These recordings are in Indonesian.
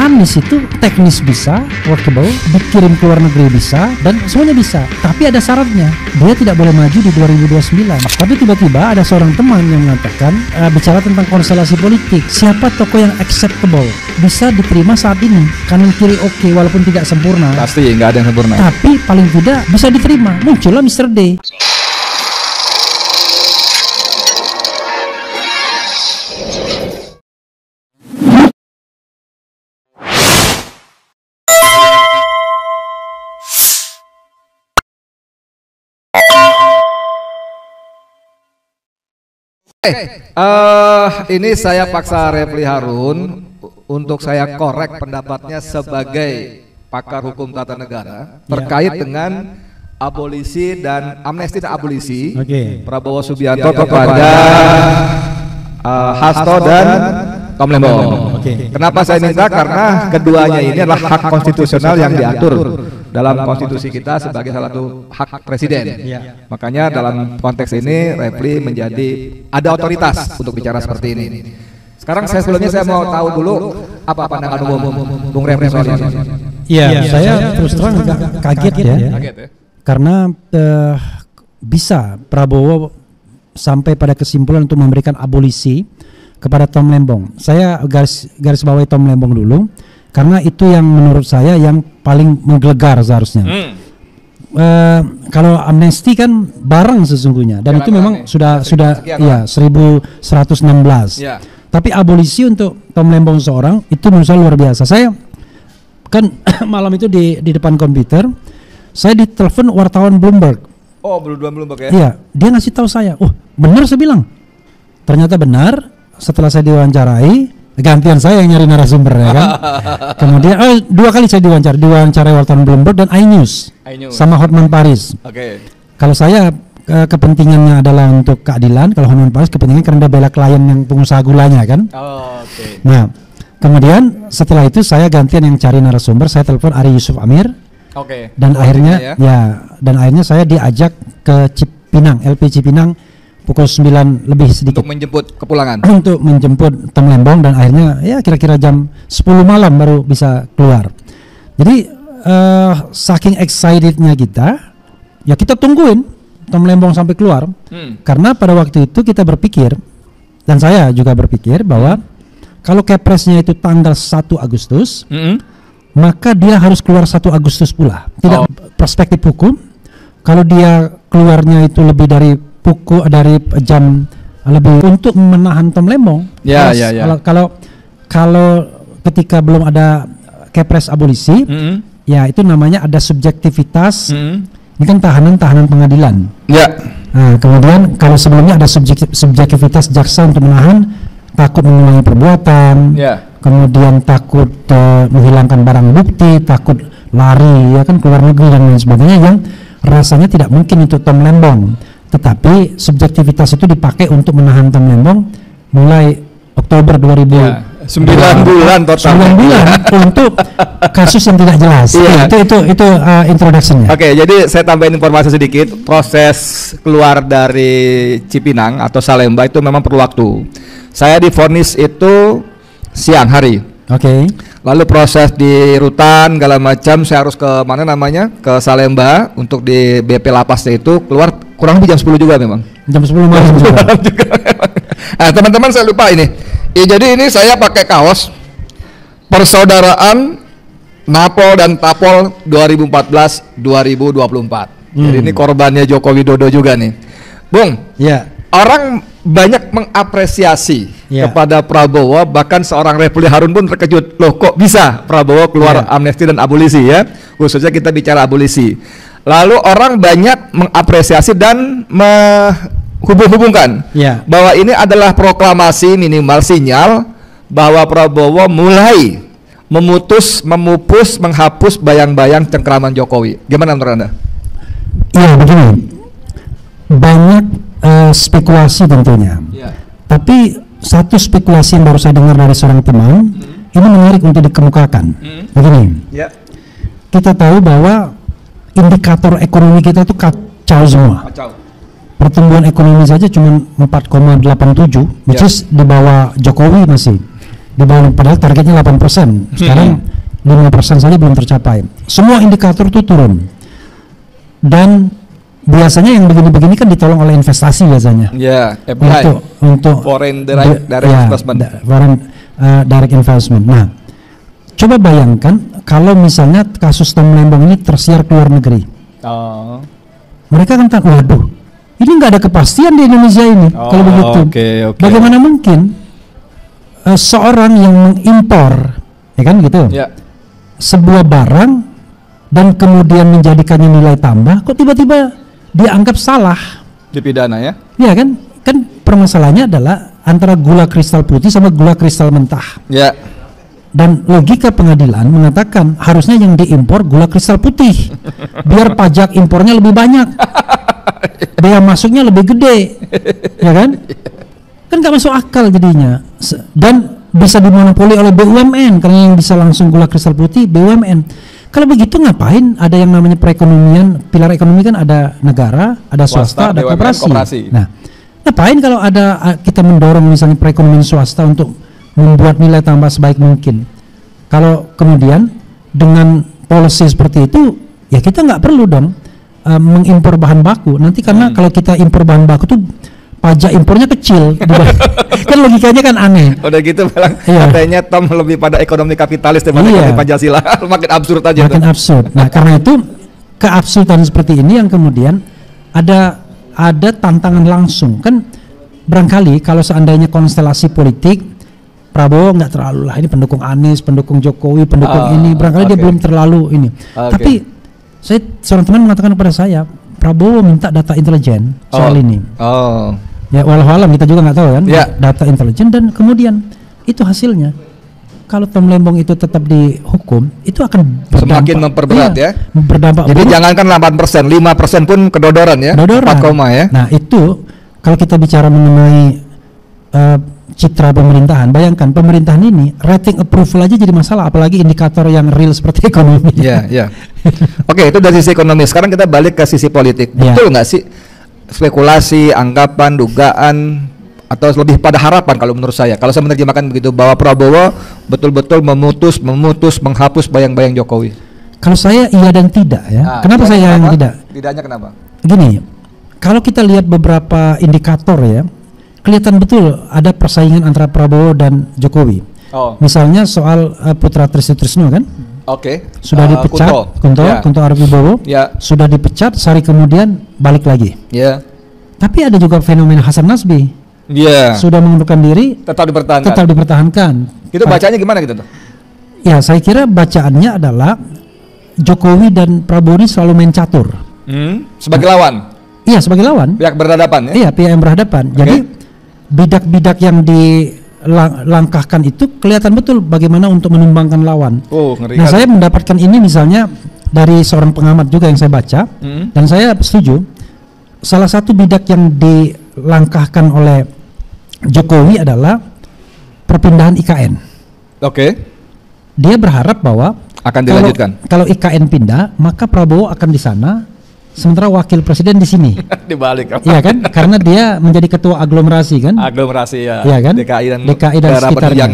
Anies itu teknis bisa, workable, dikirim ke luar negeri bisa, dan semuanya bisa. Tapi ada syaratnya, dia tidak boleh maju di 2029. Tapi tiba-tiba ada seorang teman yang mengatakan, bicara tentang konstelasi politik, siapa tokoh yang acceptable, bisa diterima saat ini, kanan kiri oke, walaupun tidak sempurna. Pasti nggak ada yang sempurna. Tapi paling tidak bisa diterima. Muncullah Mr. D. Ini saya paksa Refli Harun untuk saya korek pendapatnya sebagai pakar hukum tata negara terkait dengan abolisi dan amnesti dan abolisi Prabowo Subianto kepada Hasto dan Tom Lembong. Kenapa saya minta? Karena keduanya ini adalah hak konstitusional yang diatur dalam konstitusi kita sebagai salah satu hak presiden. Makanya dalam konteks ini Refli menjadi ada otoritas untuk bicara seperti ini. Sekarang sebelumnya saya mau tahu dulu apa pandangan umum Bung Refli soal ini. Iya, saya terus terang agak kaget ya. Karena bisa Prabowo sampai pada kesimpulan untuk memberikan abolisi kepada Tom Lembong. Saya garis bawahi Tom Lembong dulu, karena itu yang menurut saya yang paling menggelegar seharusnya. Kalau amnesti kan barang sesungguhnya, dan itu memang sudah ya 1116. Tapi abolisi untuk Tom Lembong seorang itu menurut saya luar biasa. Saya kan malam itu di depan komputer, saya ditelepon wartawan Bloomberg. Oh, Bloomberg ya? Iya, dia ngasih tahu saya. Oh, benar, saya bilang. Ternyata benar. Setelah saya diwawancarai, gantian saya yang nyari narasumber ya kan. Kemudian dua kali saya diwawancarai wartawan Bloomberg dan iNews. Sama Hotman Paris. Kalau saya kepentingannya adalah untuk keadilan, kalau Hotman Paris kepentingannya karena dia bela klien yang pengusaha gulanya kan. Nah, kemudian setelah itu saya gantian yang cari narasumber, saya telepon Ari Yusuf Amir. Dan akhirnya akhirnya saya diajak ke Cipinang, LP Cipinang pukul 9 lebih sedikit untuk menjemput kepulangan, untuk menjemput Tom Lembong, dan akhirnya ya kira-kira jam 10 malam baru bisa keluar. Jadi saking excitednya kita tungguin Tom Lembong sampai keluar, karena pada waktu itu kita berpikir, dan saya juga berpikir bahwa kalau Kepresnya itu tanggal 1 Agustus, maka dia harus keluar 1 Agustus pula. Tidak perspektif hukum, kalau dia keluarnya itu lebih dari jam lebih untuk menahan Tom Lembong. Kalau ketika belum ada Kepres abolisi, ya itu namanya ada subjektivitas. Ini kan tahanan pengadilan. Nah, kemudian kalau sebelumnya ada subjektivitas jaksa untuk menahan, takut mengulangi perbuatan, kemudian takut menghilangkan barang bukti, takut lari ya kan keluar negeri dan lain sebagainya, yang rasanya tidak mungkin untuk Tom Lembong. Tetapi subjektivitas itu dipakai untuk menahan Tom Lembong mulai Oktober 2000. 9 bulan total. 9 bulan untuk kasus yang tidak jelas. Itu introduction-nya. Jadi saya tambahin informasi sedikit. Proses keluar dari Cipinang atau Salemba itu memang perlu waktu. Saya divonis itu siang hari. Lalu proses di rutan segala macam, saya harus ke mana namanya, ke Salemba untuk di BP lapasnya itu keluar kurang lebih jam 10 juga memang. Jam 10 malam juga. Nah, teman-teman saya lupa ini. Jadi ini saya pakai kaos Persaudaraan Napol dan Tapol 2014-2024. Jadi ini korbannya Joko Widodo juga nih. Bung, orang banyak mengapresiasi kepada Prabowo, bahkan seorang Refli Harun pun terkejut, loh kok bisa Prabowo keluar amnesti dan abolisi ya, khususnya kita bicara abolisi. Lalu orang banyak mengapresiasi dan menghubung-hubungkan bahwa ini adalah proklamasi, minimal sinyal bahwa Prabowo mulai memupus, menghapus bayang-bayang cengkraman Jokowi. Gimana menurut Anda? Iya, begini, banyak spekulasi tentunya, tapi satu spekulasi yang baru saya dengar dari seorang teman, ini menarik untuk dikemukakan. Begini, kita tahu bahwa indikator ekonomi kita itu kacau semua. Pertumbuhan ekonomi saja cuma 4,87, which is di bawah Jokowi masih. Padahal targetnya 8%. Sekarang 5% saja belum tercapai. Semua indikator itu turun. Dan biasanya yang begini-begini kan ditolong oleh investasi biasanya. Ya, FDI. Untuk foreign direct investment. Foreign direct investment. Nah, coba bayangkan kalau misalnya kasus Tom Lembong ini tersiar ke luar negeri. Oh. Mereka kan waduh, ini nggak ada kepastian di Indonesia ini. Kalau begitu, bagaimana mungkin seorang yang mengimpor, ya kan gitu, sebuah barang dan kemudian menjadikannya nilai tambah, kok tiba-tiba dianggap salah, dipidana ya? Iya kan? Kan permasalahannya adalah antara gula kristal putih sama gula kristal mentah. Ya. Dan logika pengadilan mengatakan harusnya yang diimpor gula kristal putih, biar pajak impornya lebih banyak, biaya masuknya lebih gede, ya kan? Kan nggak masuk akal jadinya, dan bisa dimonopoli oleh BUMN karena yang bisa langsung gula kristal putih BUMN. Kalau begitu ngapain ada yang namanya perekonomian, pilar ekonomi kan ada negara, ada swasta, ada koperasi. Nah, ngapain kalau ada kita mendorong misalnya perekonomian swasta untuk membuat nilai tambah sebaik mungkin. Kalau kemudian dengan policy seperti itu, ya kita nggak perlu dong mengimpor bahan baku. Nanti karena kalau kita impor bahan baku tuh pajak impornya kecil. Kan logikanya kan aneh. Udah gitu bilang, katanya Tom lebih pada ekonomi kapitalis daripada ekonomi Pancasila. Makin absurd aja. Makin absurd. Nah, karena itu keabsurdan seperti ini yang kemudian ada tantangan langsung. Kan barangkali kalau seandainya konstelasi politik Prabowo nggak terlalu lah, ini pendukung Anies, pendukung Jokowi, pendukung ini, barangkali dia belum terlalu ini. Tapi seorang teman mengatakan kepada saya, Prabowo minta data intelijen soal ini. Ya walau-walau kita juga nggak tahu kan, data intelijen, dan kemudian itu hasilnya. Kalau Tom Lembong itu tetap dihukum, itu akan semakin memperberat berdampak. Jadi jangankan 8%, 5% pun kedodoran ya. 4, ya. Nah itu kalau kita bicara mengenai citra pemerintahan, bayangkan pemerintahan ini rating approval aja jadi masalah, apalagi indikator yang real seperti ekonomi. Oke, itu dari sisi ekonomi. Sekarang kita balik ke sisi politik. Betul nggak sih spekulasi, anggapan, dugaan, atau lebih pada harapan kalau menurut saya? Kalau saya menerjemahkan begitu, bahwa Prabowo betul-betul menghapus bayang-bayang Jokowi. Kalau saya iya dan tidak ya. Kenapa saya yang tidak? Tidaknya kenapa? Gini, kalau kita lihat beberapa indikator ya, kelihatan betul ada persaingan antara Prabowo dan Jokowi. Misalnya soal Putra Trisno kan? Sudah dipecat, Kunto Arwibowo, sudah dipecat, sehari kemudian balik lagi. Tapi ada juga fenomena Hasan Nasbi. Sudah mengundurkan diri, tetap dipertahankan. Itu bacanya gimana gitu tuh? Ya, saya kira bacaannya adalah Jokowi dan Prabowo ini selalu main catur. Sebagai lawan. Iya, sebagai lawan. Pihak berhadapan ya? Iya, pihak yang berhadapan. Jadi bidak-bidak yang dilangkahkan itu kelihatan betul bagaimana untuk menumbangkan lawan. Nah, saya mendapatkan ini misalnya dari seorang pengamat juga yang saya baca, dan saya setuju. Salah satu bidak yang dilangkahkan oleh Jokowi adalah perpindahan IKN. Dia berharap bahwa akan dilanjutkan. Kalau IKN pindah, maka Prabowo akan di sana, sementara wakil presiden di sini. Dibalik. Iya kan? Karena dia menjadi ketua aglomerasi kan? Iya kan? DKI dan sekitarnya.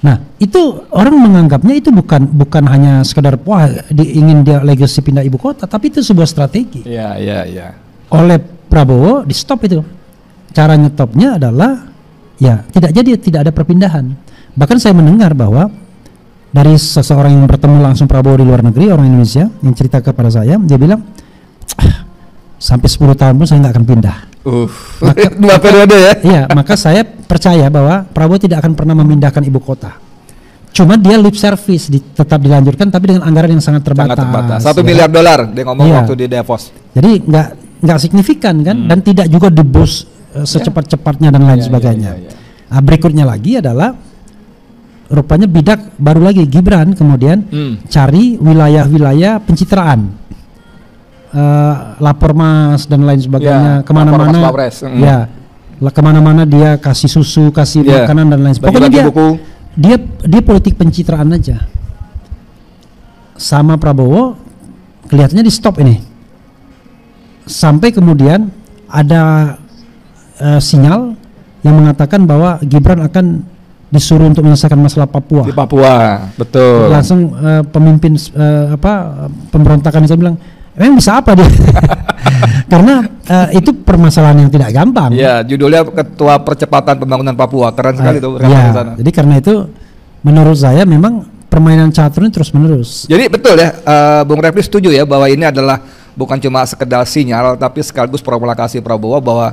Nah, itu orang menganggapnya itu bukan hanya sekedar ingin dia legacy pindah ibu kota, tapi itu sebuah strategi. Oleh Prabowo di stop itu. Cara nyetopnya adalah tidak ada perpindahan. Bahkan saya mendengar bahwa dari seseorang yang bertemu langsung Prabowo di luar negeri, orang Indonesia yang cerita kepada saya, dia bilang sampai 10 tahun pun saya nggak akan pindah. Dua periode ya? Iya, maka saya percaya bahwa Prabowo tidak akan pernah memindahkan ibu kota. Cuma dia lip service tetap dilanjutkan, tapi dengan anggaran yang sangat terbatas. $1 miliar dia ngomong waktu di Davos. Jadi nggak signifikan kan, dan tidak juga diboost secepat-cepatnya dan lain sebagainya. Nah, berikutnya lagi adalah rupanya bidak baru lagi Gibran kemudian cari wilayah-wilayah pencitraan, lapor mas dan lain sebagainya, kemana-mana kemana-mana dia kasih susu, kasih makanan dan lain sebagainya. Pokoknya dia politik pencitraan aja. Sama Prabowo kelihatannya di stop ini, sampai kemudian ada sinyal yang mengatakan bahwa Gibran akan disuruh untuk menyelesaikan masalah Papua. Di Papua, betul. Langsung pemimpin pemberontakan saya bilang, emang bisa apa dia? Karena itu permasalahan yang tidak gampang. Ya, judulnya Ketua Percepatan Pembangunan Papua, keren sekali tuh. Ya, jadi karena itu menurut saya memang permainan catur ini terus menerus. Jadi betul ya, Bung Refli setuju ya bahwa ini adalah bukan cuma sekedar sinyal, tapi sekaligus provokasi Prabowo bahwa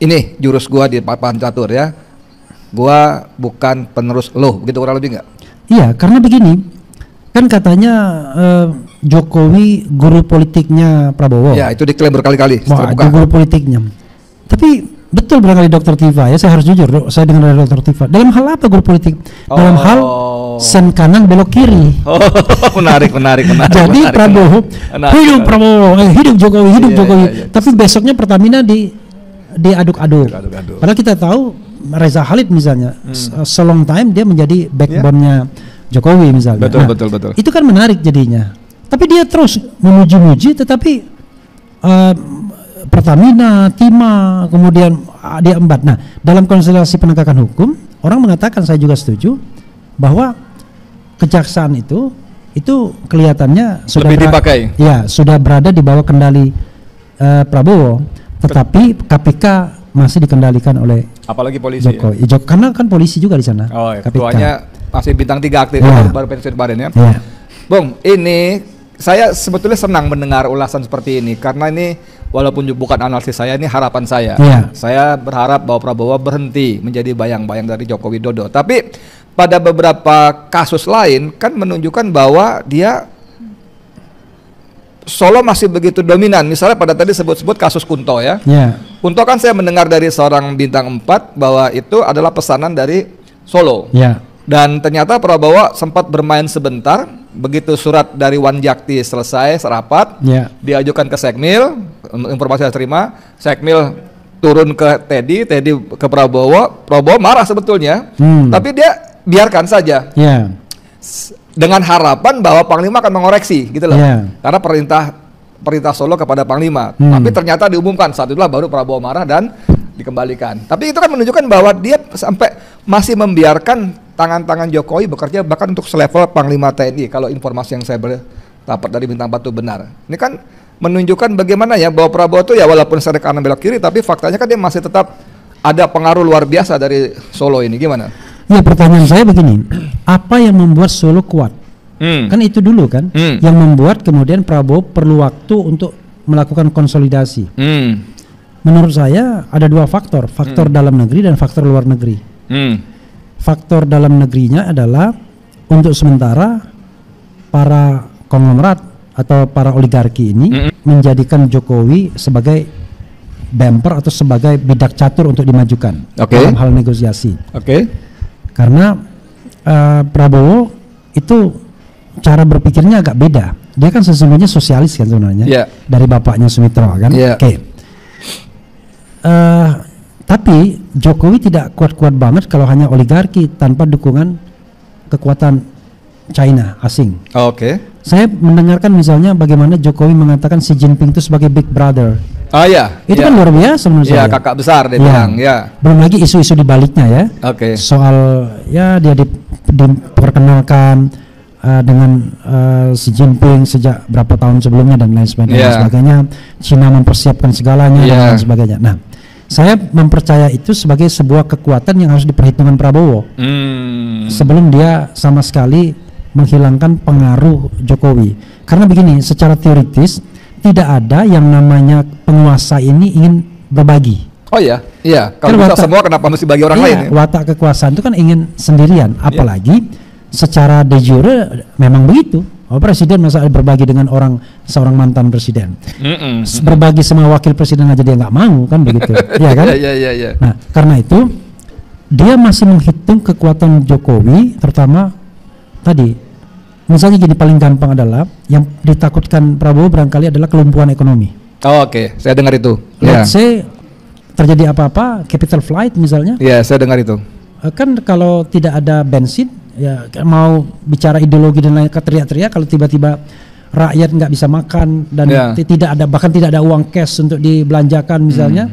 ini jurus gua di papan catur ya. Gua bukan penerus lo, begitu kurang lebih nggak? Iya, karena begini, kan katanya Jokowi guru politiknya Prabowo. Ya, itu diklaim berkali-kali. Wah, guru politiknya. Tapi betul barangkali Dr. Tiva ya, saya harus jujur, saya dengar dari Dr. Tiva. Dalam hal apa guru politik? Dalam hal sen kanan belok kiri. Menarik. Jadi Prabowo, hidup Prabowo, hidup Jokowi, hidup Jokowi. Tapi besoknya Pertamina diaduk-aduk. Padahal kita tahu Reza Khalid misalnya, so long time dia menjadi backbone-nya Jokowi misalnya. Betul. Itu kan menarik jadinya. Tapi dia terus memuji-muji, tetapi Pertamina, Timah, kemudian dia embat. Nah, dalam konstelasi penegakan hukum, orang mengatakan, saya juga setuju, bahwa kejaksaan itu kelihatannya sudah dipakai. Ya, sudah berada di bawah kendali Prabowo, tetapi KPK masih dikendalikan oleh apalagi polisi Jokowi. Ya? Karena kan polisi juga di sana. Oh, ya. Ketuanya masih bintang 3 aktif, baru pensiun kemarin ya. Bung, ini saya sebetulnya senang mendengar ulasan seperti ini karena ini walaupun bukan analisis saya, ini harapan saya. Saya berharap bahwa Prabowo berhenti menjadi bayang-bayang dari Joko Widodo. Tapi pada beberapa kasus lain kan menunjukkan bahwa dia Solo masih begitu dominan. Misalnya pada tadi sebut-sebut kasus Kunto ya. Kunto kan saya mendengar dari seorang bintang 4 bahwa itu adalah pesanan dari Solo. Dan ternyata Prabowo sempat bermain sebentar. Begitu surat dari Wanjakti selesai serapat, diajukan ke Sekmil, informasi saya terima, Sekmil turun ke Teddy ke Prabowo marah sebetulnya, tapi dia biarkan saja. Dengan harapan bahwa Panglima akan mengoreksi gitu loh. Karena perintah Solo kepada Panglima. Tapi ternyata diumumkan saat itulah baru Prabowo marah dan dikembalikan. Tapi itu kan menunjukkan bahwa dia sampai masih membiarkan tangan-tangan Jokowi bekerja bahkan untuk selevel Panglima TNI. Kalau informasi yang saya dapat dari bintang 4 itu benar. Ini kan menunjukkan bagaimana ya bahwa Prabowo itu ya walaupun sering kanan belok kiri, tapi faktanya kan dia masih tetap ada pengaruh luar biasa dari Solo ini. Gimana? Ya, pertanyaan saya begini, apa yang membuat Solo kuat? Kan itu dulu kan, yang membuat kemudian Prabowo perlu waktu untuk melakukan konsolidasi. Menurut saya ada 2 faktor, faktor dalam negeri dan faktor luar negeri. Faktor dalam negerinya adalah untuk sementara para konglomerat atau para oligarki ini menjadikan Jokowi sebagai bumper atau sebagai bidak catur untuk dimajukan dalam hal negosiasi. Karena Prabowo itu cara berpikirnya agak beda. Dia kan sesungguhnya sosialis kan sebenarnya, dari bapaknya Sumitro kan. Tapi Jokowi tidak kuat-kuat banget kalau hanya oligarki tanpa dukungan kekuatan China asing. Saya mendengarkan misalnya bagaimana Jokowi mengatakan Xi Jinping itu sebagai big brother. Itu kan luar biasa menurut saya. Kakak besar dia bilang. Belum lagi isu-isu di baliknya ya. Soal ya dia diperkenalkan dengan Xi Jinping sejak berapa tahun sebelumnya dan lain sebagainya. Cina mempersiapkan segalanya dan lain sebagainya. Nah, saya mempercaya itu sebagai sebuah kekuatan yang harus diperhitungkan Prabowo sebelum dia sama sekali menghilangkan pengaruh Jokowi. Karena begini, secara teoritis tidak ada yang namanya penguasa ini ingin berbagi. Kalau bisa semua kenapa mesti bagi orang lain? Watak kekuasaan itu kan ingin sendirian, apalagi secara de jure memang begitu. Presiden masa berbagi dengan seorang mantan presiden. Berbagi sama wakil presiden aja dia nggak mau kan begitu. Iya kan? Nah, karena itu dia masih menghitung kekuatan Jokowi, terutama tadi. Misalnya gini, paling gampang adalah yang ditakutkan Prabowo barangkali adalah kelumpuhan ekonomi. Saya dengar itu. Let's say terjadi apa-apa, capital flight misalnya. Saya dengar itu. Kan kalau tidak ada bensin, ya mau bicara ideologi dan lain teriak-teriak, kalau tiba-tiba rakyat nggak bisa makan dan tidak ada, bahkan tidak ada uang cash untuk dibelanjakan misalnya,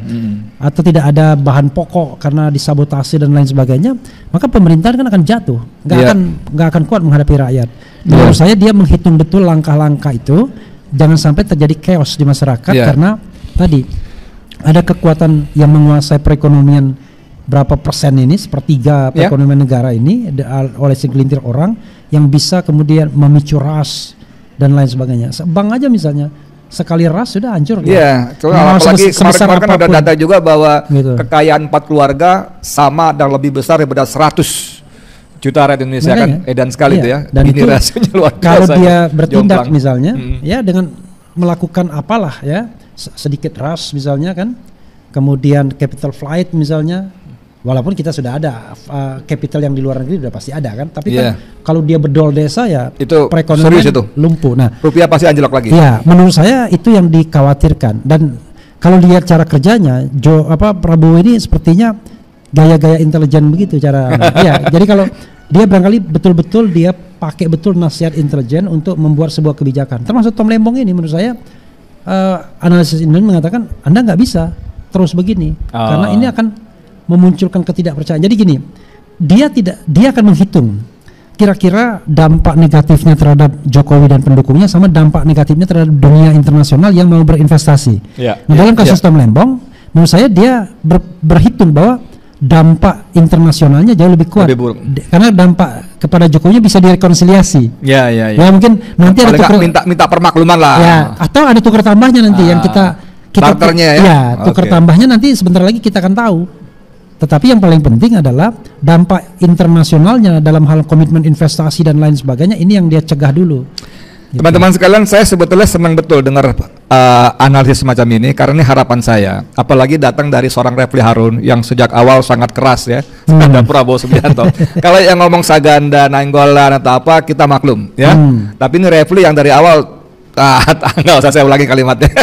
atau tidak ada bahan pokok karena disabotase dan lain sebagainya, maka pemerintahan kan akan jatuh, nggak akan kuat menghadapi rakyat. Menurut saya dia menghitung betul langkah-langkah itu, jangan sampai terjadi chaos di masyarakat karena tadi ada kekuatan yang menguasai perekonomian berapa persen ini, sepertiga perekonomian negara ini oleh segelintir orang yang bisa kemudian memicu ras dan lain sebagainya. Bank aja misalnya sekali ras sudah hancur. Iya, apalagi kemarin kan ada data juga bahwa kekayaan 4 keluarga sama dan lebih besar daripada 100 juta rakyat Indonesia. Makanya, kan edan sekali itu ya. Dan ini rasionya luar biasa. Kalau dia bertindak jomplang misalnya ya dengan melakukan apalah ya, sedikit ras misalnya kan, kemudian capital flight misalnya, walaupun kita sudah ada capital yang di luar negeri sudah pasti ada kan, tapi kan kalau dia bedol desa ya itu perekonomian itu lumpuh. Nah, rupiah pasti anjlok lagi. Ya, menurut saya itu yang dikhawatirkan. Dan kalau lihat cara kerjanya, Prabowo ini sepertinya gaya-gaya intelijen begitu cara. Ya, jadi kalau dia barangkali betul-betul dia pakai betul nasihat intelijen untuk membuat sebuah kebijakan. Termasuk Tom Lembong ini menurut saya analisis ini mengatakan Anda nggak bisa terus begini karena ini akan memunculkan ketidakpercayaan. Jadi gini, dia akan menghitung kira-kira dampak negatifnya terhadap Jokowi dan pendukungnya sama dampak negatifnya terhadap dunia internasional yang mau berinvestasi. Nah, dalam kasus Tom Lembong, menurut saya dia berhitung bahwa dampak internasionalnya jauh lebih kuat, karena dampak kepada Jokowi bisa direkonsiliasi. Ya mungkin nanti ada minta permakluman lah. Ya, atau ada tukar tambahnya nanti yang kita barternya tukar tambahnya nanti sebentar lagi kita akan tahu. Tetapi yang paling penting adalah dampak internasionalnya dalam hal komitmen investasi dan lain sebagainya, ini yang dia cegah dulu. Teman-teman sekalian, saya sebetulnya senang betul dengar analisis semacam ini karena ini harapan saya, apalagi datang dari seorang Refly Harun yang sejak awal sangat keras ya terhadap Prabowo Subianto. Kalau yang ngomong Saganda, Nainggolan atau apa kita maklum ya, tapi ini Refly yang dari awal nggak usah saya ulangi kalimatnya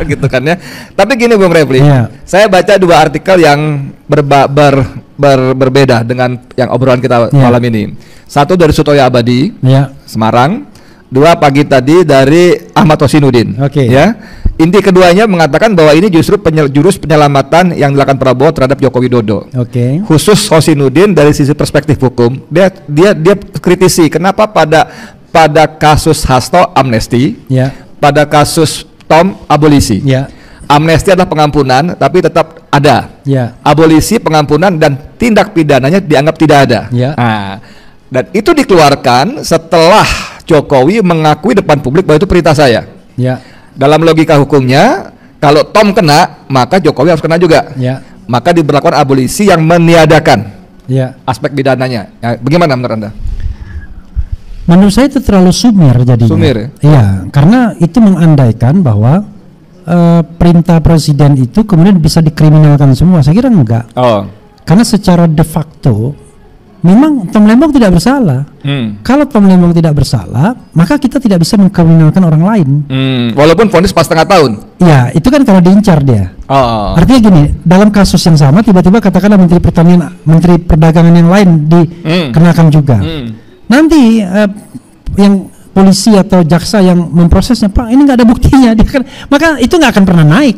gitu kan ya. Tapi gini Bung Refly, saya baca 2 artikel yang berbeda dengan yang obrolan kita malam ini. Satu dari Sutoyo Abadi, Semarang. 2 pagi tadi dari Ahmad Hosinuddin. Ya, inti keduanya mengatakan bahwa ini justru jurus penyelamatan yang dilakukan Prabowo terhadap Joko Widodo. Khusus Hosinuddin dari sisi perspektif hukum, dia kritisi kenapa pada kasus Hasto amnesti, pada kasus Tom abolisi. Amnesti adalah pengampunan, tapi tetap ada. Abolisi pengampunan dan tindak pidananya dianggap tidak ada. Nah, dan itu dikeluarkan setelah Jokowi mengakui depan publik bahwa itu perintah saya. Dalam logika hukumnya, kalau Tom kena, maka Jokowi harus kena juga. Maka diberlakukan abolisi yang meniadakan aspek pidananya. Bagaimana menurut Anda? Menurut saya itu terlalu sumir jadinya. Sumir ya? Iya, karena itu mengandaikan bahwa perintah presiden itu kemudian bisa dikriminalkan semua. Saya kira enggak. Karena secara de facto memang Tom Lembong tidak bersalah. Kalau Tom Lembong tidak bersalah, maka kita tidak bisa mengkriminalkan orang lain. Walaupun vonis pas setengah tahun. Iya, itu kan kalau diincar dia. Artinya gini, dalam kasus yang sama tiba-tiba katakanlah Menteri Pertanian, Menteri Perdagangan yang lain dikenakan juga. Nanti yang polisi atau jaksa yang memprosesnya, Pak, ini nggak ada buktinya, maka itu nggak akan pernah naik.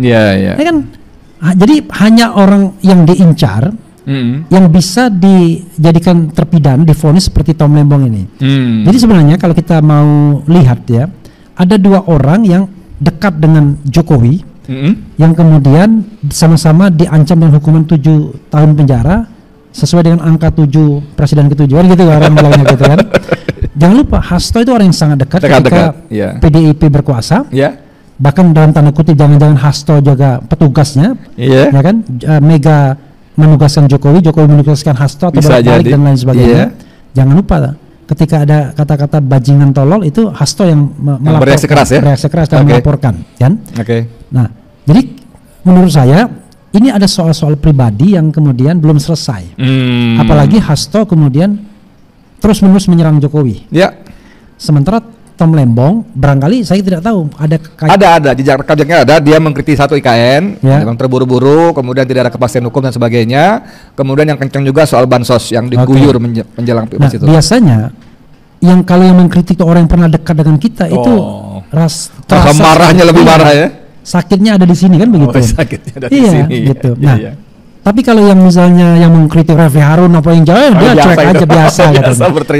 Ya kan? Jadi hanya orang yang diincar yang bisa dijadikan terpidana, divonis seperti Tom Lembong ini. Jadi sebenarnya kalau kita mau lihat ya, ada 2 orang yang dekat dengan Jokowi yang kemudian sama-sama diancam dengan hukuman 7 tahun penjara sesuai dengan angka 7 presiden ke-7 gitu orang bilangnya gitu kan. Jangan lupa Hasto itu orang yang sangat dekat ketika PDIP berkuasa. Bahkan dalam tanda kutip jangan-jangan Hasto juga petugasnya, ya kan? Mega menugaskan Jokowi menugaskan Hasto atau berbalik dan lain sebagainya. Jangan lupa ketika ada kata-kata bajingan tolol itu Hasto yang bereaksi keras dan melaporkan, kan? Nah, jadi menurut saya ini ada soal-soal pribadi yang kemudian belum selesai. Apalagi Hasto kemudian terus-menerus menyerang Jokowi. Sementara Tom Lembong barangkali saya tidak tahu ada jejak rekamnya, ada dia mengkritik satu IKN memang terburu-buru, kemudian tidak ada kepastian hukum dan sebagainya, kemudian yang kencang juga soal bansos yang diguyur menjelang pilpres itu. Biasanya kalau yang mengkritik itu orang yang pernah dekat dengan kita itu rasa marahnya lebih marah ya. sakitnya ada di sini kan begitu. Sakitnya ada di iya, sini. Gitu. Nah, tapi kalau yang misalnya yang mengkritik Refli Harun apa yang jauh, dia cuek aja biasa gitu.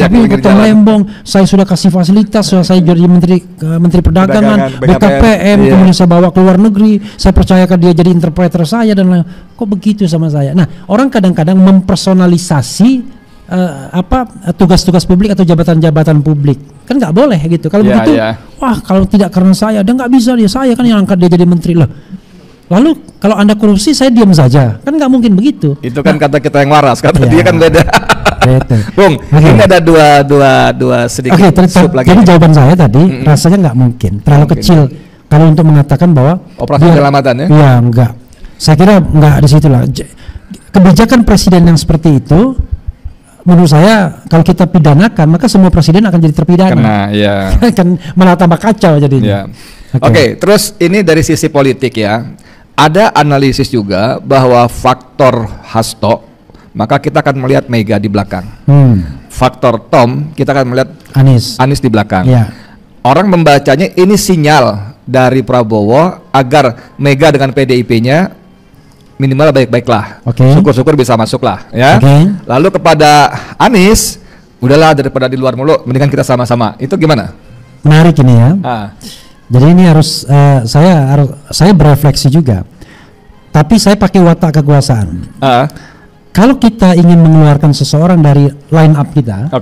Tapi Gotong Lembong, saya sudah kasih fasilitas, saya jadi menteri perdagangan, BKPM, kemudian saya bawa ke luar negeri, saya percayakan dia jadi interpreter saya dan lain. Kok begitu sama saya? Nah, orang kadang-kadang mempersonalisasi tugas-tugas publik atau jabatan-jabatan publik, kan nggak boleh gitu. Kalau begitu, wah kalau tidak karena saya, dia nggak bisa dia, saya kan yang angkat dia jadi menteri loh. Lalu kalau Anda korupsi saya diam saja, kan nggak mungkin begitu. Itu kan kata kita yang waras, kata dia kan beda. Bung, ini ada dua sedikit. Jadi jawaban saya tadi rasanya nggak mungkin, terlalu kecil kalau untuk mengatakan bahwa operasi penyelamatan ya? Iya enggak. Saya kira enggak di situ lah. Kebijakan presiden yang seperti itu, menurut saya kalau kita pidanakan maka semua presiden akan jadi terpidana. Kena, ya. Kan malah tambah kacau jadinya. Ya. Oke, terus ini dari sisi politik ya. Ada analisis juga bahwa faktor Hasto, maka kita akan melihat Mega di belakang. Faktor Tom, kita akan melihat Anies di belakang. Ya. Orang membacanya ini sinyal dari Prabowo agar Mega dengan PDIP-nya minimal baik-baiklah. Syukur-syukur bisa masuk lah ya. Lalu kepada Anies, udahlah daripada di luar mulu, mendingan kita sama-sama. Itu gimana? Menarik ini ya. Jadi ini harus saya berefleksi juga. Tapi saya pakai watak kekuasaan. Kalau kita ingin mengeluarkan seseorang dari line up kita,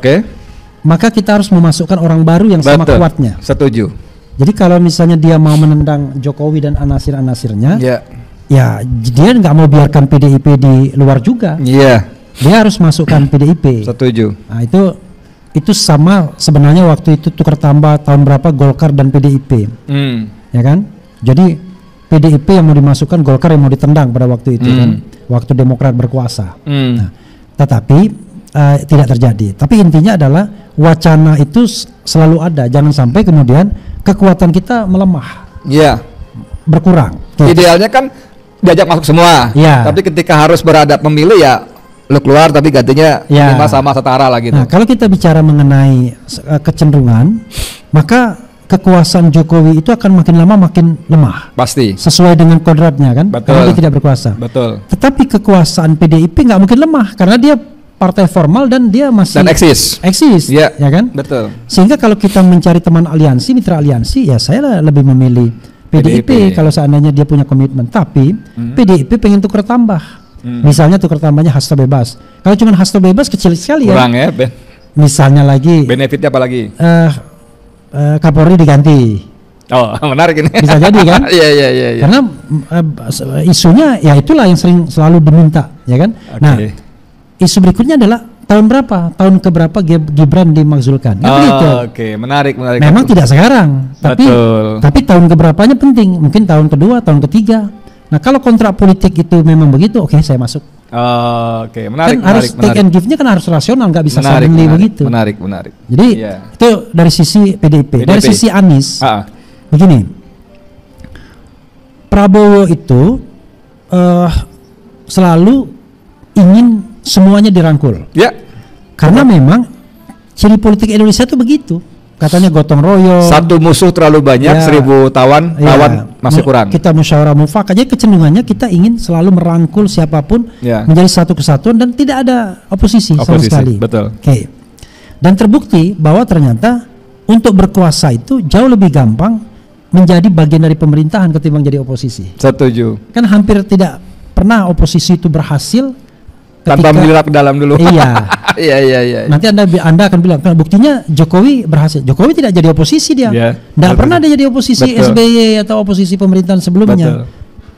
maka kita harus memasukkan orang baru yang sama kuatnya. Setuju. Jadi kalau misalnya dia mau menendang Jokowi dan anasir-anasirnya, ya dia nggak mau biarkan PDIP di luar juga. Dia harus masukkan PDIP. Setuju. Nah, itu sama sebenarnya waktu itu tukar tambah tahun berapa Golkar dan PDIP. Ya kan? Jadi PDIP yang mau dimasukkan, Golkar yang mau ditendang pada waktu itu kan, waktu Demokrat berkuasa. Nah, tetapi tidak terjadi. Tapi intinya adalah wacana itu selalu ada. Jangan sampai kemudian kekuatan kita melemah. Berkurang. Idealnya kan diajak masuk semua. Tapi ketika harus beradab memilih ya lu keluar tapi gantinya sama setara lah gitu. Nah, kalau kita bicara mengenai kecenderungan, maka kekuasaan Jokowi itu akan makin lama makin lemah. Pasti. Sesuai dengan kodratnya kan, karena dia tidak berkuasa. Tetapi kekuasaan PDIP nggak mungkin lemah karena dia partai formal dan dia masih eksis, ya kan? Sehingga kalau kita mencari teman aliansi, mitra aliansi, ya saya lebih memilih PDIP kalau seandainya dia punya komitmen. Tapi PDIP pengen tukar tambah. Misalnya tukar tambahnya Hasto bebas. Kalau cuma Hasto bebas kecil sekali kurang ya. Misalnya lagi benefitnya apa lagi? Kapolri diganti. Oh, menarik ini. Bisa jadi kan? Iya. Karena isunya ya itulah yang sering selalu diminta, ya kan? Nah, isu berikutnya adalah tahun berapa? Tahun keberapa Gibran dimakzulkan? Menarik. Memang tidak sekarang, tapi tahun keberapanya penting. Mungkin tahun kedua, tahun ketiga. Nah, kalau kontrak politik itu memang begitu, saya masuk. Menarik. Kan harus take and give-nya kan harus rasional, nggak bisa suddenly begitu. Menarik. Jadi itu dari sisi PDIP. Dari sisi Anies, begini, Prabowo itu selalu ingin semuanya dirangkul. Karena memang ciri politik Indonesia itu begitu. Katanya gotong royong. Satu musuh terlalu banyak, 1000 tawan masih kurang. Kita musyawarah mufakat. Jadi kecenderungannya kita ingin selalu merangkul siapapun menjadi satu kesatuan dan tidak ada oposisi sama sekali. Dan terbukti bahwa ternyata untuk berkuasa itu jauh lebih gampang menjadi bagian dari pemerintahan ketimbang jadi oposisi. Setuju. Kan hampir tidak pernah oposisi itu berhasil tanpa menyerap ke dalam dulu. Iya. Nanti anda akan bilang, buktinya Jokowi berhasil. Jokowi tidak jadi oposisi dia. Tidak pernah dia jadi oposisi SBY atau oposisi pemerintahan sebelumnya.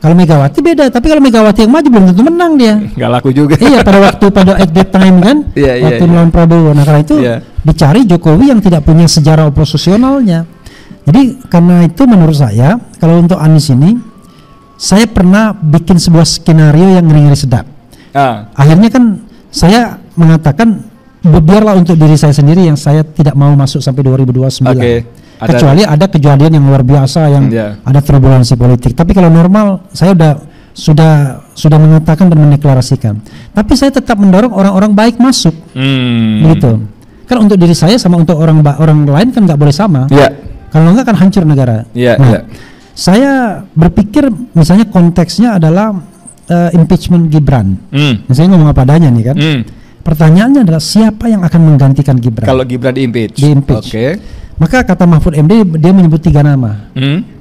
Kalau Megawati beda, tapi kalau Megawati yang maju belum tentu menang dia. Nggak laku juga. Iya, pada at that time kan, waktu melawan Prabowo. Nah, karena itu dicari Jokowi yang tidak punya sejarah oposisionalnya. Jadi karena itu menurut saya, kalau untuk Anies ini, saya pernah bikin sebuah skenario yang ngeri-ngeri sedap. Akhirnya kan saya mengatakan biarlah untuk diri saya sendiri yang saya tidak mau masuk sampai 2029. Kecuali ada kejadian yang luar biasa yang ada turbulensi politik. Tapi kalau normal saya sudah mengatakan dan mendeklarasikan. Tapi saya tetap mendorong orang-orang baik masuk. Begitu. Kan untuk diri saya sama untuk orang lain kan nggak boleh sama. Kalau enggak kan hancur negara. Saya berpikir misalnya konteksnya adalah impeachment Gibran. Saya ngomong apa adanya nih kan. Pertanyaannya adalah siapa yang akan menggantikan Gibran? Kalau Gibran di-impeach. Oke. Maka kata Mahfud MD dia menyebut 3 nama.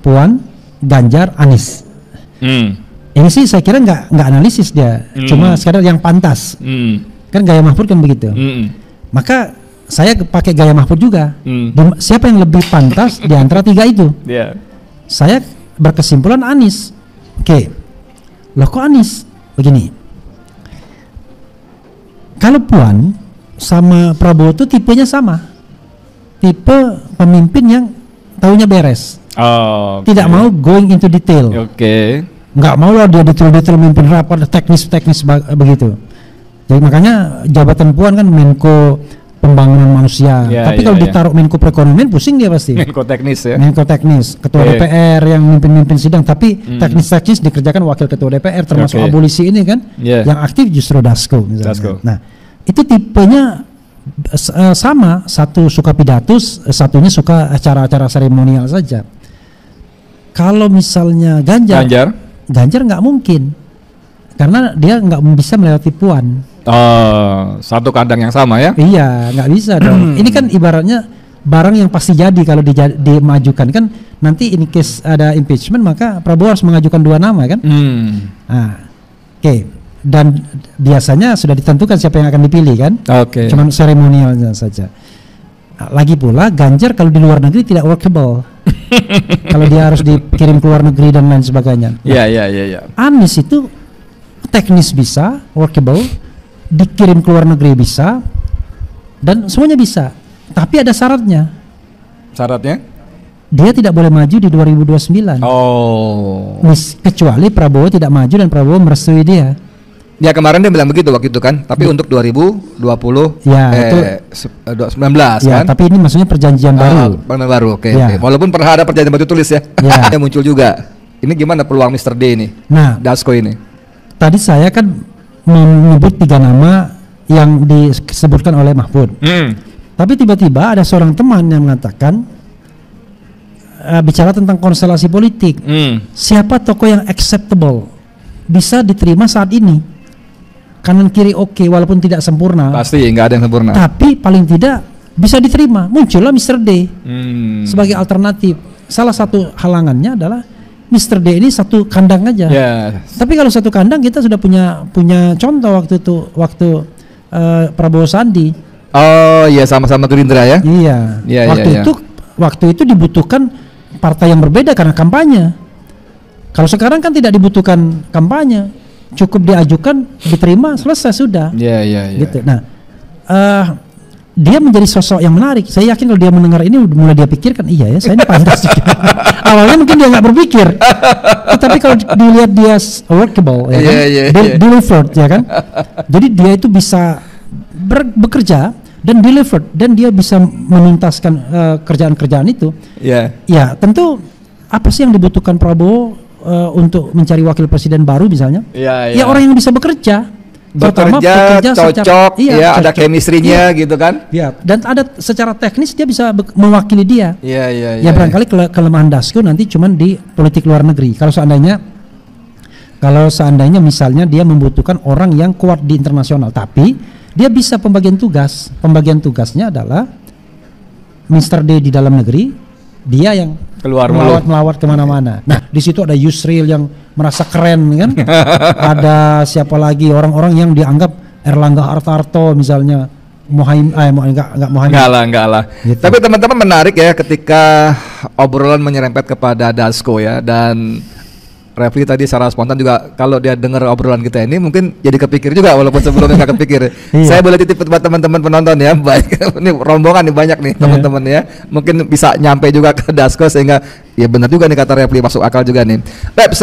Puan, Ganjar, Anies. Ini sih saya kira nggak analisis dia, cuma sekadar yang pantas. Kan gaya Mahfud kan begitu. Maka saya pakai gaya Mahfud juga. Siapa yang lebih pantas di antara 3 itu? Saya berkesimpulan Anies. Oke. Loh kok Anies? Begini. Kalau Puan sama Prabowo itu tipenya sama. Tipe pemimpin yang tahunya beres. Tidak mau going into detail. Nggak mau lah dia detail-detail memimpin rapat teknis begitu. Jadi makanya jabatan Puan kan Menko Pembangunan Manusia. Tapi kalau ditaruh Menko Perekonomian pusing dia pasti. Menko Teknis ya. Menko Teknis, Ketua DPR yang mimpin sidang, tapi teknis dikerjakan Wakil Ketua DPR termasuk abolisi ini kan. Yang aktif justru Dasko misalnya. Nah, itu tipenya sama, satu suka pidatus, satunya suka acara-acara seremonial saja. Kalau misalnya Ganjar nggak mungkin, karena dia nggak bisa melewati Puan. Satu kandang yang sama ya? Iya, nggak bisa dong. Ini kan ibaratnya barang yang pasti jadi kalau dimajukan kan, nanti in case ada impeachment maka Prabowo harus mengajukan 2 nama kan. Oke. Dan biasanya sudah ditentukan siapa yang akan dipilih kan. Cuman seremonialnya saja. Lagi pula Ganjar kalau di luar negeri tidak workable. Kalau dia harus dikirim ke luar negeri dan lain sebagainya. Anies itu teknis bisa, workable, dikirim ke luar negeri bisa, dan semuanya bisa. Tapi ada syaratnya. Dia tidak boleh maju di 2029. Kecuali Prabowo tidak maju dan Prabowo merestui dia. Ya kemarin dia bilang begitu waktu itu kan, tapi untuk 2020 19 kan. Tapi ini maksudnya perjanjian baru. Oke. Walaupun pernah ada perjanjian baru tulis ya. Yang muncul juga. Ini gimana peluang Mr. D ini? Nah, Dasko ini. Tadi saya kan menyebut 3 nama yang disebutkan oleh Mahfud. Tapi tiba-tiba ada seorang teman yang mengatakan bicara tentang konstelasi politik. Siapa tokoh yang acceptable, bisa diterima saat ini? Kanan kiri oke, walaupun tidak sempurna. Pasti nggak ada yang sempurna. Tapi paling tidak bisa diterima. Muncullah Mr. D sebagai alternatif. Salah satu halangannya adalah Mr. D ini satu kandang aja. Tapi kalau satu kandang kita sudah punya contoh waktu Prabowo Sandi. Sama-sama Gerindra ya. Waktu itu dibutuhkan partai yang berbeda karena kampanye. Kalau sekarang kan tidak dibutuhkan kampanye. Cukup diajukan, diterima, selesai sudah. Gitu. Nah, dia menjadi sosok yang menarik. Saya yakin kalau dia mendengar ini mulai dia pikirkan, iya ya, saya ini pantas juga. Awalnya mungkin dia nggak berpikir, tapi kalau dilihat dia workable, delivered, ya kan. Jadi dia itu bisa bekerja dan delivered, dan dia bisa menuntaskan kerjaan-kerjaan itu. Ya, tentu apa sih yang dibutuhkan Prabowo? Untuk mencari wakil presiden baru misalnya, orang yang bisa bekerja, cocok, ada chemistry-nya gitu kan, dan ada secara teknis dia bisa mewakili dia. Barangkali kelemahan Dasko nanti cuman di politik luar negeri. Kalau seandainya misalnya dia membutuhkan orang yang kuat di internasional, tapi dia bisa pembagian tugasnya adalah Mr. D di dalam negeri, dia yang melawat kemana-mana. Nah, di situ ada Yusril yang merasa keren kan. Ada siapa lagi orang-orang yang dianggap Erlangga Hartarto misalnya, enggak lah. Gitu. Tapi teman-teman menarik ya ketika obrolan menyerempet kepada Dasko ya, dan Refli tadi secara spontan juga kalau dia dengar obrolan kita ini mungkin jadi kepikir juga walaupun sebelumnya nggak kepikir. Saya boleh titip buat teman-teman penonton ya, baik ini rombongan nih banyak nih teman-teman ya, mungkin bisa nyampe juga ke Dasko sehingga ya benar juga nih kata Refli, masuk akal juga nih. Rep,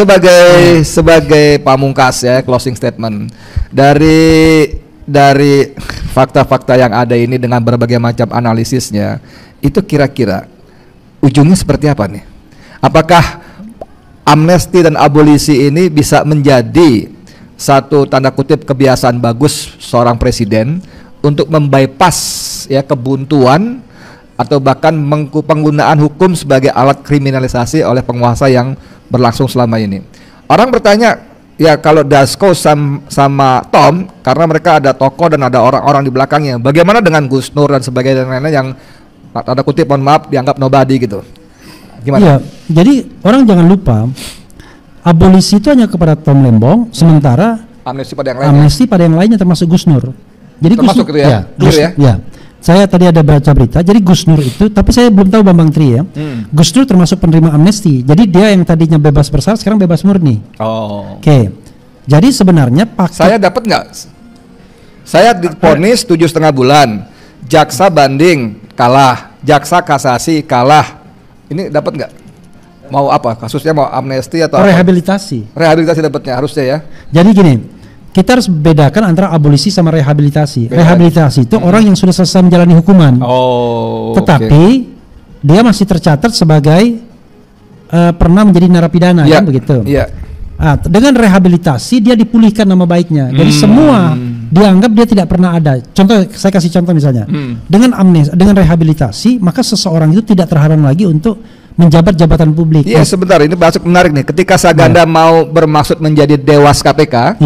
sebagai pamungkas ya, closing statement dari fakta-fakta yang ada ini dengan berbagai macam analisisnya, itu kira-kira ujungnya seperti apa nih? Apakah amnesti dan abolisi ini bisa menjadi satu tanda kutip kebiasaan bagus seorang presiden untuk membypass ya kebuntuan atau bahkan penggunaan hukum sebagai alat kriminalisasi oleh penguasa yang berlangsung selama ini. Orang bertanya, ya kalau Dasko sama Tom, karena mereka ada tokoh dan ada orang-orang di belakangnya, bagaimana dengan Gus Nur dan sebagainya dan lain-lain yang tanda kutip mohon maaf dianggap nobody gitu? Gimana? Iya, jadi orang jangan lupa abolisi itu hanya kepada Tom Lembong, sementara amnesti pada yang lainnya. Amnesti pada yang lainnya termasuk Gus Nur. Jadi termasuk Gus Nur, itu ya, clear ya? Ya. Saya tadi ada baca berita, jadi Gus Nur itu, tapi saya belum tahu Bambang Tri ya. Gus Nur termasuk penerima amnesti. Jadi dia yang tadinya bebas bersarat sekarang bebas murni. Oh. Oke. Jadi sebenarnya paket saya dapat nggak? Saya divonis 7,5 bulan. Jaksa banding kalah, jaksa kasasi kalah. Ini dapat nggak? Mau apa? Kasusnya mau amnesti atau rehabilitasi? Apa? Rehabilitasi dapatnya harusnya ya. Jadi gini, kita harus bedakan antara abolisi sama rehabilitasi. Rehabilitasi itu orang yang sudah selesai menjalani hukuman. Oh. Tetapi dia masih tercatat sebagai pernah menjadi narapidana, kan begitu. Iya. Dengan rehabilitasi dia dipulihkan nama baiknya. Jadi semua dianggap dia tidak pernah ada. Contoh, saya kasih contoh misalnya. Dengan dengan rehabilitasi, maka seseorang itu tidak terhalang lagi untuk menjabat jabatan publik. Iya, sebentar, ini masuk menarik nih. Ketika Saganda mau bermaksud menjadi dewas KPK,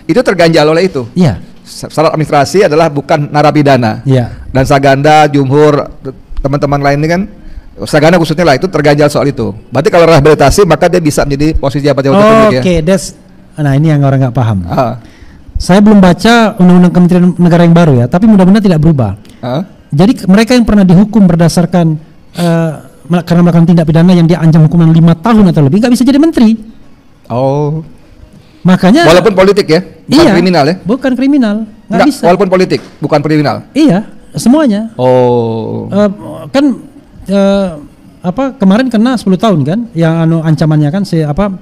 itu terganjal oleh itu. Iya. Syarat administrasi adalah bukan narapidana. Iya. Dan Saganda, Jumhur, teman-teman lain ini kan, Saganda khususnya lah itu terganjal soal itu. Berarti kalau rehabilitasi maka dia bisa menjadi posisi jabatan publik ya. Oke, nah ini yang orang nggak paham. Saya belum baca Undang-Undang Kementerian Negara yang baru ya, tapi mudah-mudahan tidak berubah. Jadi mereka yang pernah dihukum berdasarkan karena melakukan tindak pidana yang diancam hukuman 5 tahun atau lebih nggak bisa jadi menteri. Oh. Makanya walaupun politik ya, bukan kriminal ya? Bukan kriminal, nggak bisa. Walaupun politik, bukan kriminal. Iya, semuanya. Oh. Kan kemarin kena 10 tahun kan, yang ancamannya kan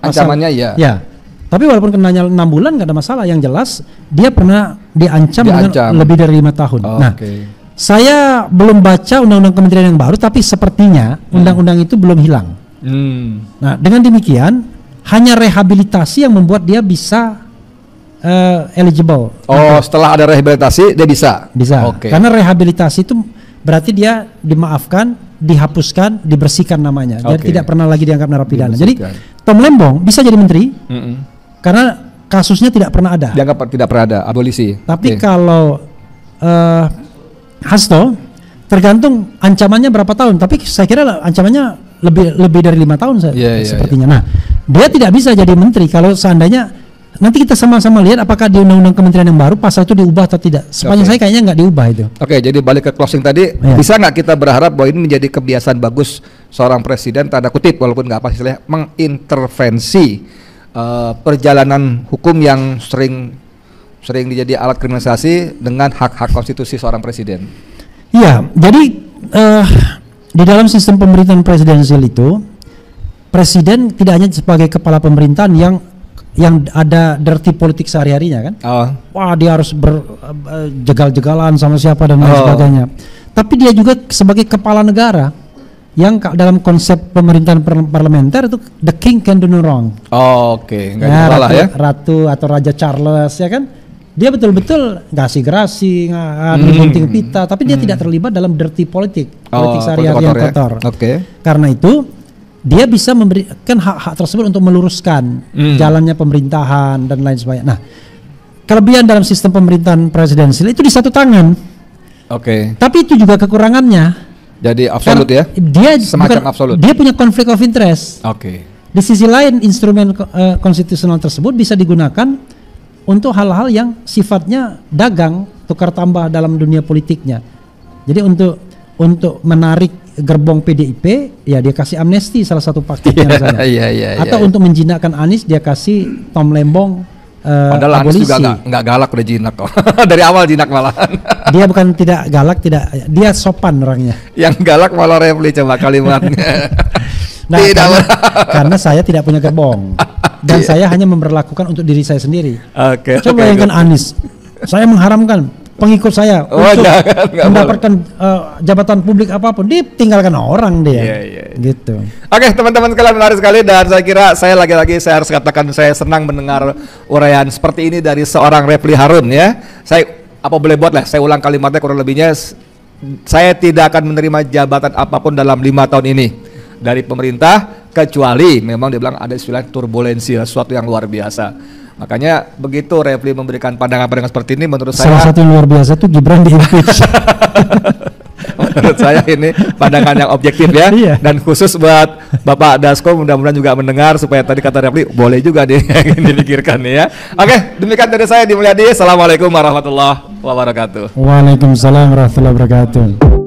ancamannya iya. Ya. Tapi walaupun kenanya 6 bulan nggak ada masalah. Yang jelas dia pernah diancam dengan lebih dari 5 tahun. Saya belum baca undang-undang kementerian yang baru, tapi sepertinya undang-undang itu belum hilang. Nah, dengan demikian hanya rehabilitasi yang membuat dia bisa eligible. Setelah ada rehabilitasi dia bisa. Bisa. Karena rehabilitasi itu berarti dia dimaafkan, dihapuskan, dibersihkan namanya. Jadi tidak pernah lagi dianggap narapidana. Jadi Tom Lembong bisa jadi menteri karena kasusnya tidak pernah ada. Dianggap tidak pernah ada abolisi. Tapi kalau Hasto tergantung ancamannya berapa tahun. Tapi saya kira ancamannya lebih dari 5 tahun sepertinya. Nah, dia tidak bisa jadi menteri kalau seandainya nanti kita sama-sama lihat apakah di undang-undang kementerian yang baru pasal itu diubah atau tidak. Sepanjang saya kayaknya nggak diubah itu. Jadi balik ke closing tadi, bisa nggak kita berharap bahwa ini menjadi kebiasaan bagus seorang presiden tanda kutip walaupun nggak apa istilahnya mengintervensi perjalanan hukum yang sering dijadi alat kriminalisasi dengan hak-hak konstitusi seorang presiden. Iya, jadi di dalam sistem pemerintahan presidensial itu presiden tidak hanya sebagai kepala pemerintahan yang ada dirty politik sehari-harinya kan. Wah, dia harus berjegal-jegalan sama siapa dan lain sebagainya. Tapi dia juga sebagai kepala negara yang dalam konsep pemerintahan parlementer itu the king can do no wrong. Nggak salah ya. Ratu atau Raja Charles ya kan. Dia betul-betul ngasih gerasi, gunting pita, tapi dia tidak terlibat dalam dirty politik sehari-hari yang kotor. Karena itu dia bisa memberikan hak-hak tersebut untuk meluruskan jalannya pemerintahan dan lain sebagainya. Nah, kelebihan dalam sistem pemerintahan presidensial itu di satu tangan. Tapi itu juga kekurangannya. Jadi absolut ya? Dia semacam absolut. Dia punya konflik of interest. Di sisi lain instrumen konstitusional tersebut bisa digunakan untuk hal-hal yang sifatnya dagang, tukar tambah dalam dunia politiknya. Jadi untuk menarik gerbong PDIP, ya dia kasih amnesti salah satu paketnya misalnya. Atau untuk menjinakkan Anies dia kasih Tom Lembong padahal Anies juga nggak galak, udah jinak kok. Dari awal jinak malahan. Dia bukan tidak galak, dia sopan orangnya. Yang galak malah Refli coba kalimatnya. Nah, karena saya tidak punya gerbong dan saya hanya memperlakukan untuk diri saya sendiri. Coba bayangkan Anies, saya mengharamkan pengikut saya untuk mendapatkan jabatan publik apapun, ditinggalkan orang dia. Gitu. Teman-teman sekalian, menarik sekali, dan saya kira saya lagi-lagi saya harus katakan saya senang mendengar uraian seperti ini dari seorang Refli Harun ya. Saya apa boleh buat lah, saya ulang kalimatnya kurang lebihnya. saya tidak akan menerima jabatan apapun dalam 5 tahun ini dari pemerintah, kecuali memang dia bilang ada istilah turbulensi, sesuatu yang luar biasa. Makanya begitu Refli memberikan pandangan-pandangan seperti ini, menurut saya salah satu yang luar biasa itu Gibran di-impeach. Menurut saya ini pandangan yang objektif ya. Iya. Dan khusus buat Bapak Dasko, mudah-mudahan juga mendengar, supaya tadi kata Refli boleh juga dia dipikirkan ya. Oke, demikian dari saya, Di Mulyadi. Assalamualaikum warahmatullahi wabarakatuh. Waalaikumsalam warahmatullahi wabarakatuh.